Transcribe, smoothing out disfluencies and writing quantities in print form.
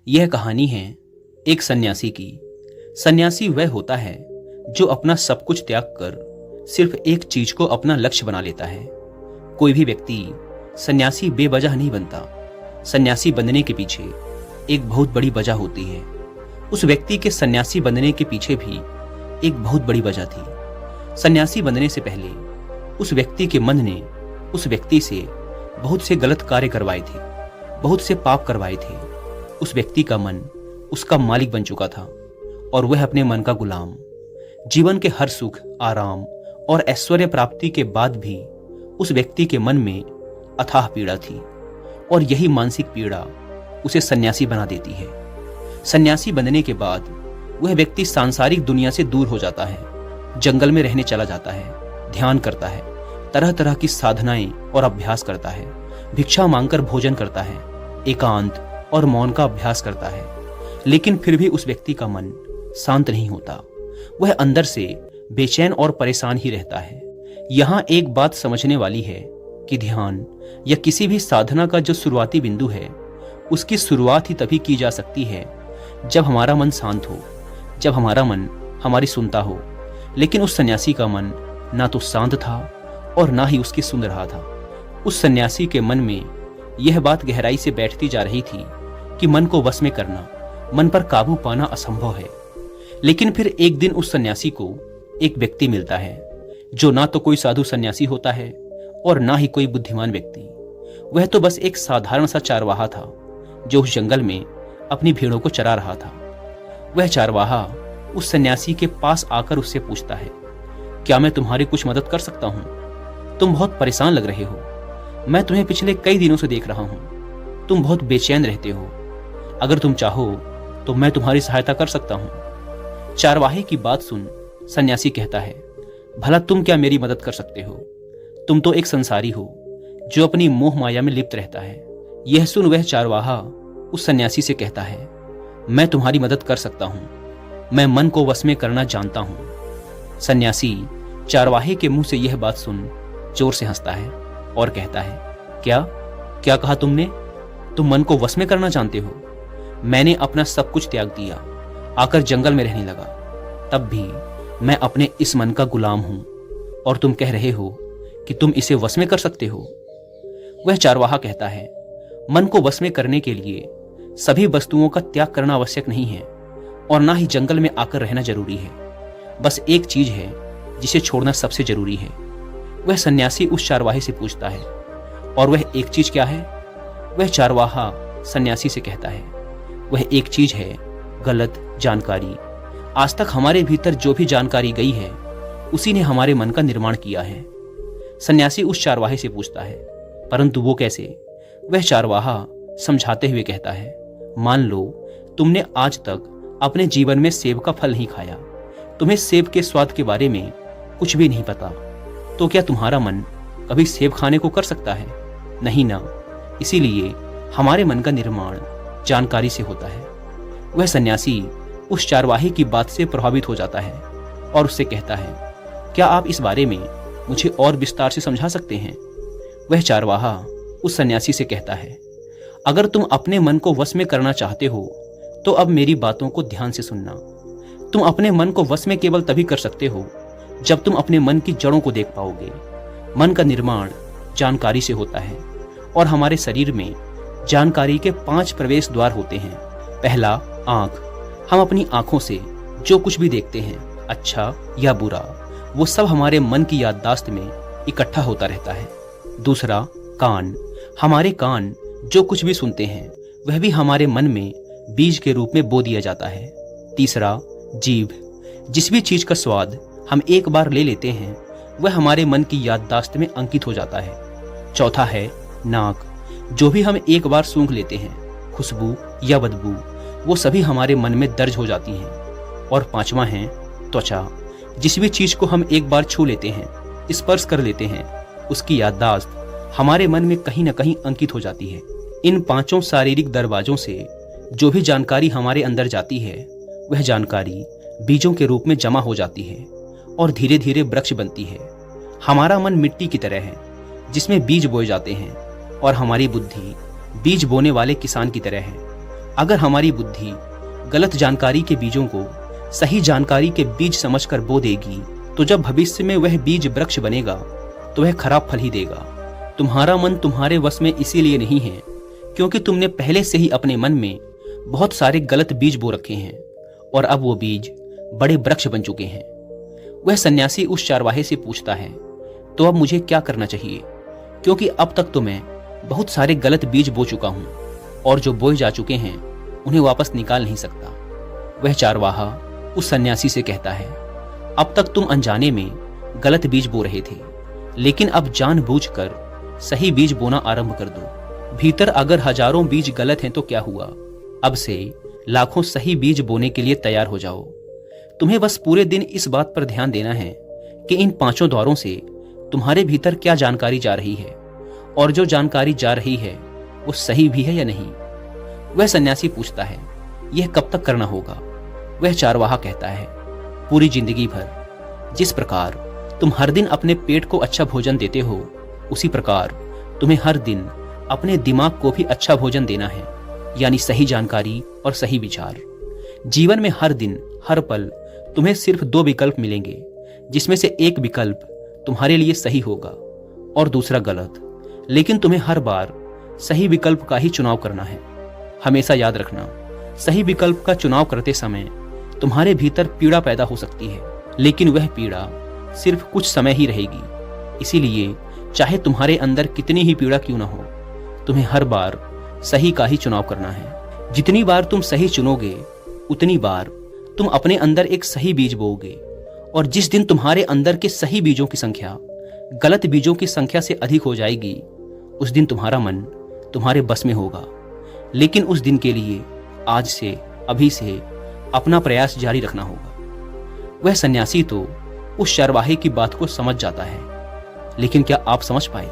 यह कहानी है एक सन्यासी की। सन्यासी वह होता है जो अपना सब कुछ त्याग कर सिर्फ एक चीज को अपना लक्ष्य बना लेता है। कोई भी व्यक्ति सन्यासी बेवजह नहीं बनता। सन्यासी बनने के पीछे एक बहुत बड़ी वजह होती है। उस व्यक्ति के सन्यासी बनने के पीछे भी एक बहुत बड़ी वजह थी। सन्यासी बनने से पहले उस व्यक्ति के मन ने उस व्यक्ति से बहुत से गलत कार्य करवाए थे, बहुत से पाप करवाए थे। उस व्यक्ति का मन उसका मालिक बन चुका था और वह अपने मन का गुलाम। जीवन के हर सुख, आराम और ऐश्वर्य प्राप्ति के बाद भी उस व्यक्ति के मन में अथाह पीड़ा थी और यही मानसिक पीड़ा उसे सन्यासी बना देती है। सन्यासी बनने के बाद वह व्यक्ति सांसारिक दुनिया से दूर हो जाता है, जंगल में रहने चला जाता है, ध्यान करता है, तरह तरह की साधनाएं और अभ्यास करता है, भिक्षा मांगकर भोजन करता है, एकांत और मौन का अभ्यास करता है। लेकिन फिर भी उस व्यक्ति का मन शांत नहीं होता। वह अंदर से बेचैन और परेशान ही रहता है। यहाँ एक बात समझने वाली है कि ध्यान या किसी भी साधना का जो शुरुआती बिंदु है, उसकी शुरुआत ही तभी की जा सकती है जब हमारा मन शांत हो, जब हमारा मन हमारी सुनता हो। लेकिन उस सन्यासी का मन ना तो शांत था और ना ही उसकी सुन रहा था। उस सन्यासी के मन में यह बात गहराई से बैठती जा रही थी कि मन को वश में करना, मन पर काबू पाना असंभव है। लेकिन फिर एक दिन उस सन्यासी को एक व्यक्ति मिलता है जो ना तो कोई साधु सन्यासी होता है और ना ही कोई बुद्धिमान व्यक्ति। वह तो बस एक साधारण सा चारवाहा था जो उस जंगल में अपनी भेड़ों को चरा रहा था। वह चारवाहा उस सन्यासी के पास आकर उससे पूछता है, क्या मैं तुम्हारी कुछ मदद कर सकता हूं? तुम बहुत परेशान लग रहे हो। मैं तुम्हें पिछले कई दिनों से देख रहा हूं। तुम बहुत बेचैन रहते हो। अगर तुम चाहो तो मैं तुम्हारी सहायता कर सकता हूं। चारवाहे की बात सुन सन्यासी कहता है, भला तुम क्या मेरी मदद कर सकते हो? तुम तो एक संसारी हो जो अपनी मोह माया में लिप्त रहता है। यह सुन वह चारवाहा उस सन्यासी से कहता है, मैं तुम्हारी मदद कर सकता हूं। मैं मन को वश में करना जानता हूं। सन्यासी चारवाहे के मुंह से यह बात सुन जोर से हंसता है और कहता है, क्या क्या कहा तुमने? तुम मन को वश में करना जानते हो? मैंने अपना सब कुछ त्याग दिया, आकर जंगल में रहने लगा। तब भी मैं अपने इस मन का गुलाम हूं और तुम कह रहे हो कि तुम इसे वश में कर सकते हो। वह चारवाहा कहता है, मन को वश में करने के लिए सभी वस्तुओं का त्याग करना आवश्यक नहीं है और ना ही जंगल में आकर रहना जरूरी है। बस एक चीज है जिसे छोड़ना सबसे जरूरी है। वह सन्यासी उस चारवाहे से पूछता है, और वह एक चीज क्या है? वह चारवाहा सन्यासी से कहता है, वह एक चीज है गलत जानकारी। आज तक हमारे भीतर जो भी जानकारी गई है उसी ने हमारे मन का निर्माण किया है। सन्यासी उस चारवाहे से पूछता है, परंतु वो कैसे? वह चारवाहा समझाते हुए कहता है, मान लो तुमने आज तक अपने जीवन में सेब का फल नहीं खाया, तुम्हें सेब के स्वाद के बारे में कुछ भी नहीं पता, तो क्या तुम्हारा मन कभी सेब खाने को कर सकता है? नहीं ना। इसीलिए हमारे मन का निर्माण जानकारी से होता है। वह सन्यासी उस चारवाहे की बात से प्रभावित हो जाता है और उससे कहता है, क्या आप इस बारे में मुझे और विस्तार से समझा सकते हैं? वह चारवाहा उस सन्यासी से कहता है, अगर तुम अपने मन को वश में करना चाहते हो तो अब मेरी बातों को ध्यान से सुनना। तुम अपने मन को वश में केवल तभी कर सकते हो जब तुम अपने मन की जड़ों को देख पाओगे। मन का निर्माण जानकारी से होता है और हमारे शरीर में जानकारी के 5 प्रवेश द्वार होते हैं। पहला, आंख। हम अपनी आंखों से जो कुछ भी देखते हैं, अच्छा या बुरा, वो सब हमारे मन की याददाश्त में इकट्ठा होता रहता है। दूसरा, कान। हमारे कान जो कुछ भी सुनते हैं वह भी हमारे मन में बीज के रूप में बो दिया जाता है। तीसरा, जीभ। जिस भी चीज का स्वाद हम एक बार ले लेते हैं वह हमारे मन की याददाश्त में अंकित हो जाता है। चौथा है नाक। जो भी हम एक बार सूंघ लेते हैं, खुशबू या बदबू, वो सभी हमारे मन में दर्ज हो जाती हैं। और पांचवा है त्वचा। जिस भी चीज को हम एक बार छू लेते हैं, स्पर्श कर लेते हैं, उसकी याददाश्त हमारे मन में कहीं न कहीं अंकित हो जाती है। इन 5 शारीरिक दरवाजों से जो भी जानकारी हमारे अंदर जाती है वह जानकारी बीजों के रूप में जमा हो जाती है और धीरे धीरे वृक्ष बनती है। हमारा मन मिट्टी की तरह है जिसमें बीज बोए जाते हैं और हमारी बुद्धि बीज बोने वाले किसान की तरह है अगर हमारी बुद्धि गलत जानकारी के बीजों को सही जानकारी के बीज समझकर बो देगी, तो जब भविष्य में वह बीज वृक्ष बनेगा तो वह खराब फल ही देगा। तुम्हारा मन तुम्हारे वश में इसीलिए नहीं है क्योंकि तुमने पहले से ही अपने मन में बहुत सारे गलत बीज बो रखे हैं और अब वो बीज बड़े वृक्ष बन चुके हैं। वह सन्यासी उस चारवाहे से पूछता है, तो अब मुझे क्या करना चाहिए, क्योंकि अब तक तो मैं बहुत सारे गलत बीज बो चुका हूं और जो बोए जा चुके हैं उन्हें वापस निकाल नहीं सकता। वह चारवाहा उस सन्यासी से कहता है, अब तक तुम अनजाने में गलत बीज बो रहे थे, लेकिन अब जानबूझकर सही बीज बोना आरंभ कर दो। भीतर अगर हजारों बीज गलत हैं तो क्या हुआ, अब से लाखों सही बीज बोने के लिए तैयार हो जाओ। तुम्हें बस पूरे दिन इस बात पर ध्यान देना है कि इन 5 द्वारों से तुम्हारे भीतर क्या जानकारी जा रही है और जो जानकारी जा रही है वो सही भी है या नहीं। वह सन्यासी पूछता है, यह कब तक करना होगा। वह चारवाहा कहता है, पूरी जिंदगी भर। जिस प्रकार तुम हर दिन अपने पेट को अच्छा भोजन देते हो, उसी प्रकार तुम्हें हर दिन अपने दिमाग को भी अच्छा भोजन देना है, यानी सही जानकारी और सही विचार। जीवन में हर दिन हर पल तुम्हें सिर्फ 2 विकल्प मिलेंगे, जिसमें से एक विकल्प तुम्हारे लिए सही होगा और दूसरा गलत, लेकिन तुम्हें हर बार सही विकल्प का ही चुनाव करना है। हमेशा याद रखना, सही विकल्प का चुनाव करते समय तुम्हारे भीतर पीड़ा पैदा हो सकती है, लेकिन वह पीड़ा सिर्फ कुछ समय ही रहेगी। इसीलिए चाहे तुम्हारे अंदर कितनी ही पीड़ा क्यों ना हो, तुम्हें हर बार सही का ही चुनाव करना है। जितनी बार तुम सही चुनोगे उतनी बार तुम अपने अंदर एक सही बीज बोओगे, और जिस दिन तुम्हारे अंदर के सही बीजों की संख्या गलत बीजों की संख्या से अधिक हो जाएगी, उस दिन तुम्हारा मन तुम्हारे बस में होगा। लेकिन उस दिन के लिए आज से, अभी से अपना प्रयास जारी रखना होगा। वह सन्यासी तो उस चारवाहे की बात को समझ जाता है, लेकिन क्या आप समझ पाए?